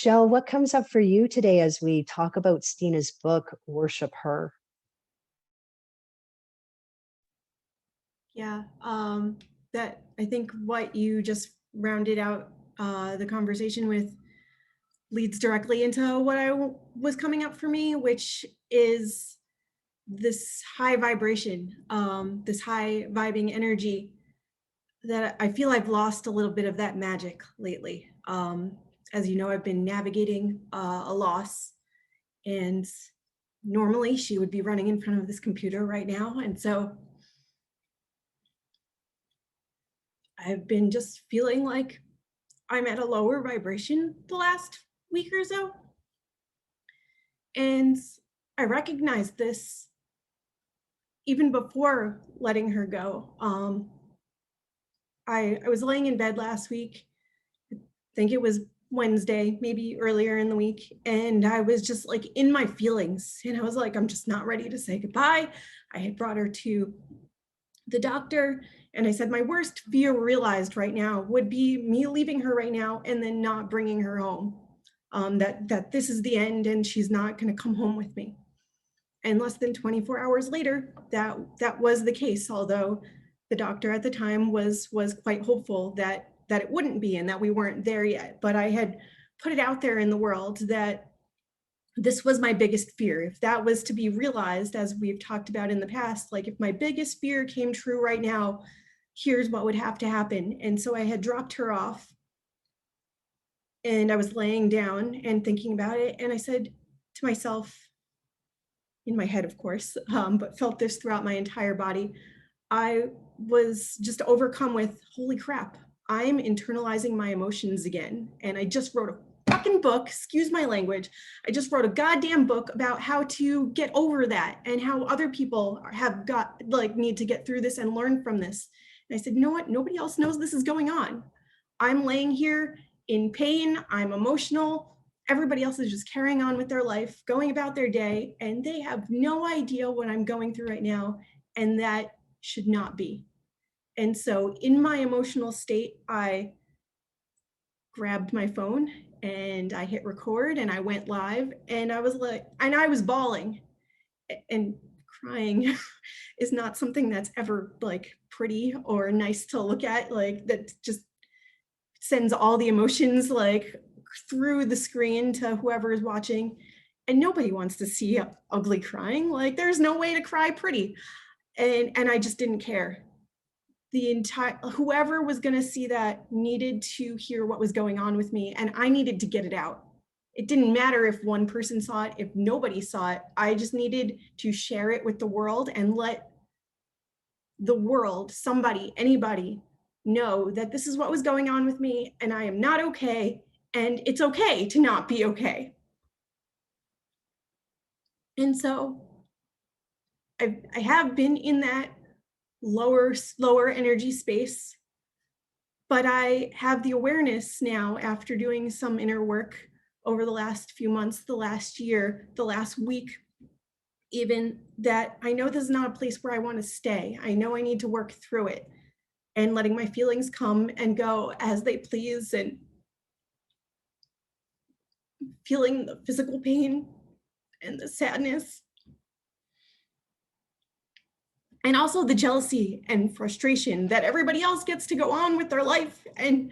Shell, what comes up for you today as we talk about Steena's book, Worship Her? Yeah, that I think what you just rounded out the conversation with leads directly into what was coming up for me, which is this high vibration, this high vibing energy that I feel I've lost a little bit of that magic lately. As you know, I've been navigating a loss, and normally she would be running in front of this computer right now. And so I've been just feeling like I'm at a lower vibration the last week or so. And I recognized this even before letting her go. I was laying in bed last week. I think it was Wednesday, maybe earlier in the week. And I was just like in my feelings. And I was like, I'm just not ready to say goodbye. I had brought her to the doctor, and I said, my worst fear realized right now would be me leaving her right now and then not bringing her home. That this is the end and she's not going to come home with me. And less than 24 hours later, that was the case. Although the doctor at the time was quite hopeful that it wouldn't be and that we weren't there yet. But I had put it out there in the world that this was my biggest fear. If that was to be realized, as we've talked about in the past, like if my biggest fear came true right now, here's what would have to happen. And so I had dropped her off and I was laying down and thinking about it. And I said to myself, in my head, of course, but felt this throughout my entire body, I was just overcome with, holy crap, I'm internalizing my emotions again. And I just wrote a fucking book, excuse my language. I just wrote a goddamn book about how to get over that and how other people have got, like, need to get through this and learn from this. And I said, you know what? Nobody else knows this is going on. I'm laying here in pain. I'm emotional. Everybody else is just carrying on with their life, going about their day, and they have no idea what I'm going through right now. And that should not be. And so in my emotional state, I grabbed my phone and I hit record and I went live, and I was like, and I was bawling, and crying is not something that's ever like pretty or nice to look at. Like that just sends all the emotions like through the screen to whoever is watching. And nobody wants to see ugly crying. Like there's no way to cry pretty. And I just didn't care. The entire, whoever was going to see that needed to hear what was going on with me, and I needed to get it out. It didn't matter if one person saw it, if nobody saw it. I just needed to share it with the world and let the world, somebody, anybody, know that this is what was going on with me and I am not okay, and it's okay to not be okay. And so I have been in that lower, slower energy space, but I have the awareness now, after doing some inner work over the last few months, the last year, the last week, even, that I know this is not a place where I want to stay. I know I need to work through it, and letting my feelings come and go as they please, and feeling the physical pain and the sadness, and also the jealousy and frustration that everybody else gets to go on with their life, and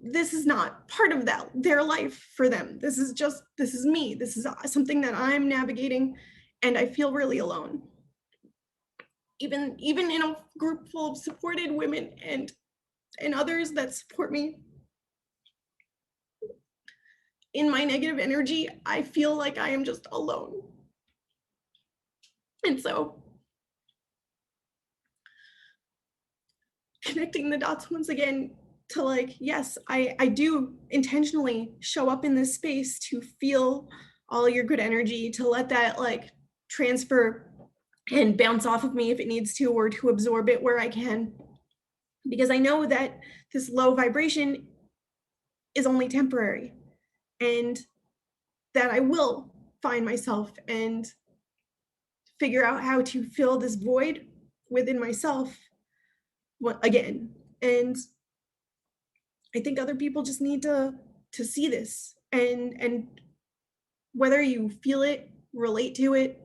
this is not part of that, their life for them. This is me. This is something that I'm navigating, and I feel really alone. Even in a group full of supported women and others that support me, in my negative energy, I feel like I am just alone. And so connecting the dots once again to, like, yes, I do intentionally show up in this space to feel all your good energy, to let that like transfer and bounce off of me if it needs to, or to absorb it where I can, because I know that this low vibration is only temporary, and that I will find myself and figure out how to fill this void within myself again. And I think other people just need to see this And whether you feel it, relate to it,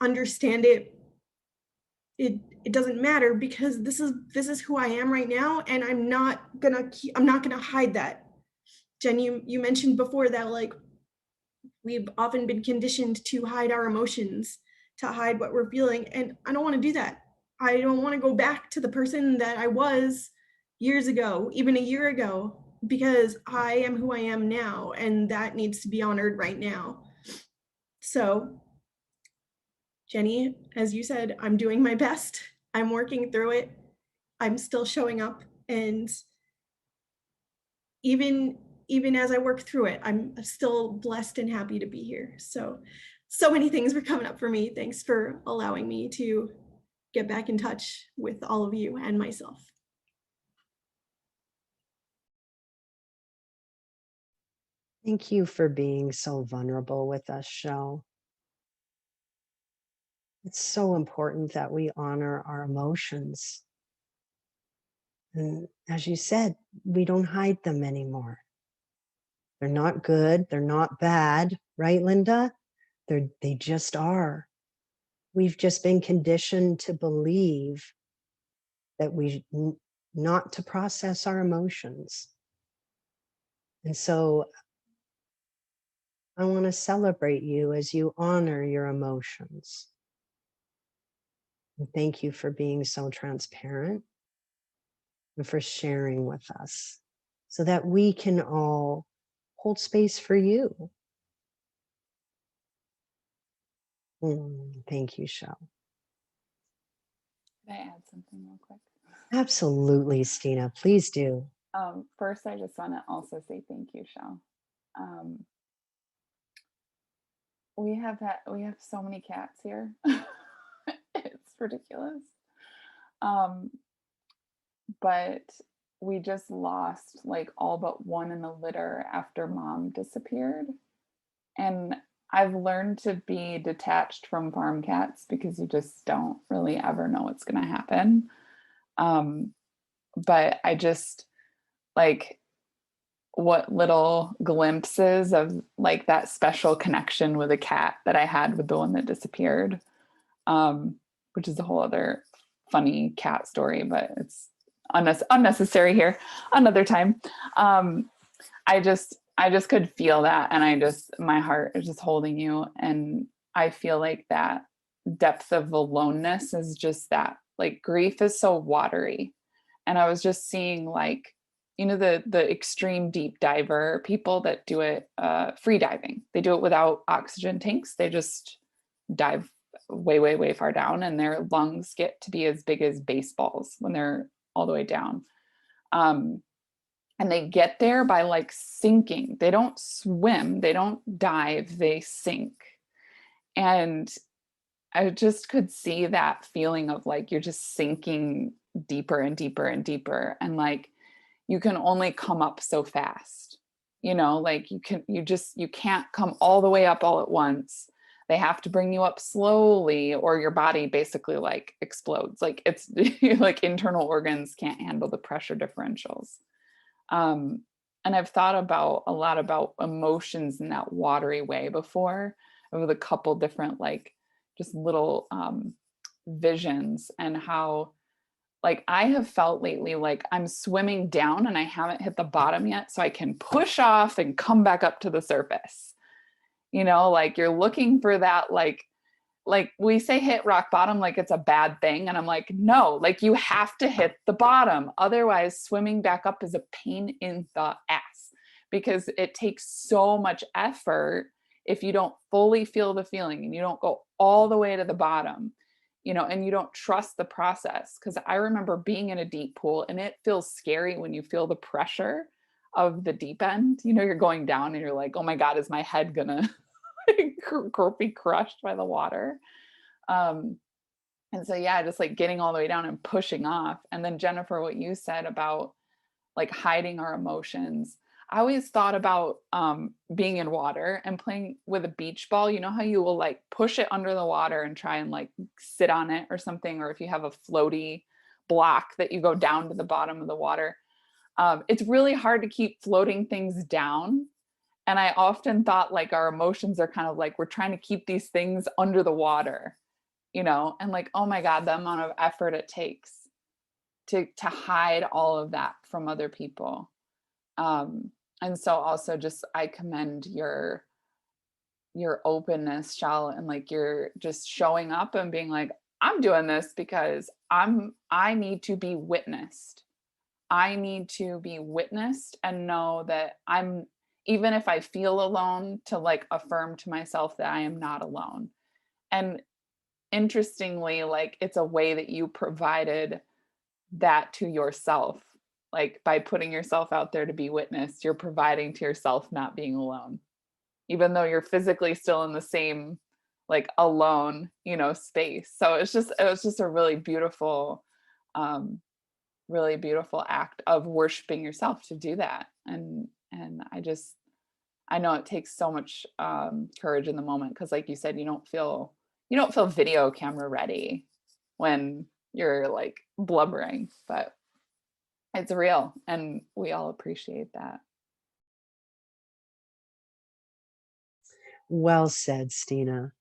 understand it, it doesn't matter, because this is who I am right now, and I'm not gonna hide that. Jen, you mentioned before that, like, we've often been conditioned to hide our emotions, to hide what we're feeling, and I don't want to do that. I don't want to go back to the person that I was years ago, even a year ago, because I am who I am now, and that needs to be honored right now. So, Jenny, as you said, I'm doing my best. I'm working through it. I'm still showing up, and even as I work through it, I'm still blessed and happy to be here. So many things were coming up for me. Thanks for allowing me to get back in touch with all of you and myself. Thank you for being so vulnerable with us, Shell. It's so important that we honor our emotions. And as you said, we don't hide them anymore. They're not good, they're not bad, right, Linda? They just are. We've just been conditioned to believe that not to process our emotions. And so I want to celebrate you as you honor your emotions. And thank you for being so transparent and for sharing with us so that we can all hold space for you. Thank you, Shell. Can I add something real quick? Absolutely, Steena. Please do. First, I just want to also say thank you, Shell. We have so many cats here. It's ridiculous. But we just lost like all but one in the litter after mom disappeared. And I've learned to be detached from farm cats because you just don't really ever know what's going to happen. But I just like what little glimpses of like that special connection with a cat that I had with the one that disappeared, which is a whole other funny cat story, but it's unnecessary here another time. I just could feel that, and my heart is just holding you, and I feel like that depth of aloneness is just that, like, grief is so watery. And I was just seeing, like, the extreme deep diver people that do it, free diving. They do it without oxygen tanks. They just dive way, way, way far down, and their lungs get to be as big as baseballs when they're all the way down. And they get there by like sinking. They don't swim, they don't dive, they sink. And I just could see that feeling of like you're just sinking deeper and deeper and deeper, and like you can only come up so fast, like you can't come all the way up all at once. They have to bring you up slowly, or your body basically like explodes. Like it's like internal organs can't handle the pressure differentials. And I've thought a lot about emotions in that watery way before, with a couple different like just little visions, and how like I have felt lately like I'm swimming down and I haven't hit the bottom yet, so I can push off and come back up to the surface. Like you're looking for that, like we say hit rock bottom like it's a bad thing, and I'm like, no, like you have to hit the bottom, otherwise swimming back up is a pain in the ass, because it takes so much effort if you don't fully feel the feeling and you don't go all the way to the bottom, and you don't trust the process. Because I remember being in a deep pool, and it feels scary when you feel the pressure of the deep end. You're going down and you're like, oh my God, is my head gonna be crushed by the water? And so yeah, just like getting all the way down and pushing off. And then Jennifer, what you said about like hiding our emotions, I always thought about being in water and playing with a beach ball. You know how you will like push it under the water and try and like sit on it or something, or if you have a floaty block that you go down to the bottom of the water. It's really hard to keep floating things down And I often thought like our emotions are kind of like we're trying to keep these things under the water, you know, and like, oh my God, the amount of effort it takes to hide all of that from other people. And so also just I commend your openness, Shell, and like you're just showing up and being like, I'm doing this because I need to be witnessed. I need to be witnessed and know that I'm, even if I feel alone, to like affirm to myself that I am not alone. And interestingly, like it's a way that you provided that to yourself. Like by putting yourself out there to be witnessed, you're providing to yourself not being alone, even though you're physically still in the same like alone, you know, space. So it was just a um, really beautiful act of worshiping yourself to do that. And I know it takes so much courage in the moment because like you said, you don't feel video camera ready when you're like blubbering, but it's real and we all appreciate that. Well said, Steena.